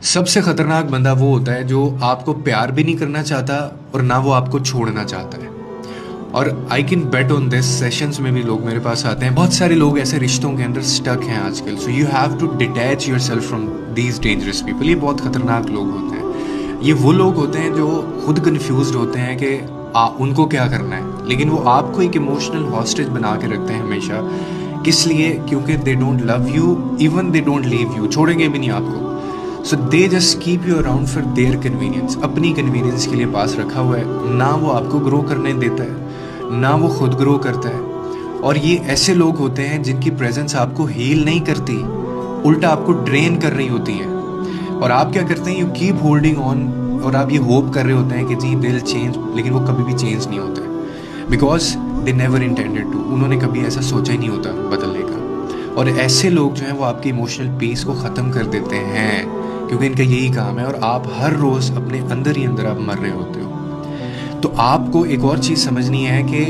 सबसे खतरनाक बंदा वो होता है जो आपको प्यार भी नहीं करना चाहता और ना वो आपको छोड़ना चाहता है। और I can bet on this, sessions में भी लोग मेरे पास आते हैं, बहुत सारे लोग ऐसे रिश्तों के अंदर स्टक हैं आजकल। So you have to detach yourself from these dangerous people. ये बहुत खतरनाक लोग होते हैं। ये वो लोग होते हैं जो खुद कन्फ्यूज होते हैं कि उनको क्या करना है, लेकिन वो आपको एक इमोशनल हॉस्टेज बना के रखते हैं हमेशा। किस लिए? क्योंकि they don't love you, even they don't leave you, छोड़ेंगे भी नहीं आपको। So they just keep you around for their convenience, अपनी कन्वीनियंस के लिए पास रखा हुआ है। ना वो आपको ग्रो करने देता है, ना वो खुद ग्रो करता है। और ये ऐसे लोग होते हैं जिनकी प्रेजेंस आपको हील नहीं करती, उल्टा आपको ड्रेन कर रही होती है। और आप क्या करते हैं? यू कीप होल्डिंग ऑन, और आप ये होप कर रहे होते हैं कि जी दिल चेंज, लेकिन वो कभी भी चेंज नहीं होता है। Because they never intended to, उन्होंने कभी ऐसा सोचा ही नहीं होता बदलने का। और ऐसे लोग जो हैं वो आपकी इमोशनल पीस को ख़त्म कर देते हैं, क्योंकि इनका यही काम है। और आप हर रोज़ अपने अंदर ही अंदर आप मर रहे होते हो। तो आपको एक और चीज़ समझनी है कि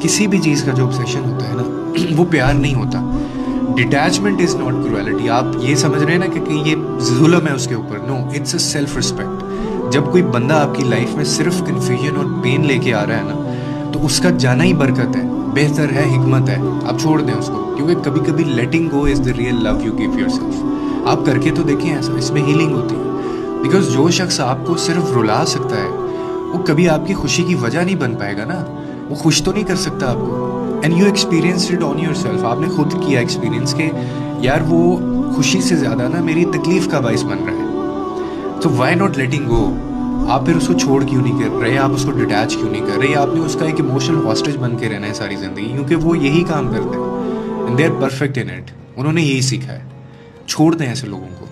किसी भी चीज़ का जो ऑब्सेशन होता है ना, वो प्यार नहीं होता। Detachment is not cruelty. आप ये समझ रहे हैं ना कि ये जुल्म है उसके ऊपर। No, it's a self respect. जब कोई बंदा आपकी लाइफ में सिर्फ कन्फ्यूजन और पेन लेके आ रहा है ना, तो उसका जाना ही बरकत है, बेहतर है, हिकमत है। आप छोड़ दें उसको, क्योंकि कभी कभी letting go is the real love you give yourself. आप करके तो देखें ऐसा, इसमें हीलिंग होती है। बिकॉज जो शख्स आपको सिर्फ रुला सकता है, वो कभी आपकी खुशी की वजह नहीं बन पाएगा ना। वो खुश तो नहीं कर सकता आपको। And you experienced it on your self. आपने खुद किया एक्सपीरियंस के यार वो खुशी से ज़्यादा ना मेरी तकलीफ़ का बाइस बन रहा है। तो वाई नॉट लेटिंग गो? आप फिर उसको छोड़ क्यों नहीं कर रहे? आप उसको डिटैच क्यों नहीं कर रहे? आपने उसका एक इमोशनल हॉस्टेज बन के रहना है सारी ज़िंदगी, क्योंकि वो यही काम करते हैं। And they are perfect in it. उन्होंने यही सीखा है। छोड़ दें ऐसे लोगों को।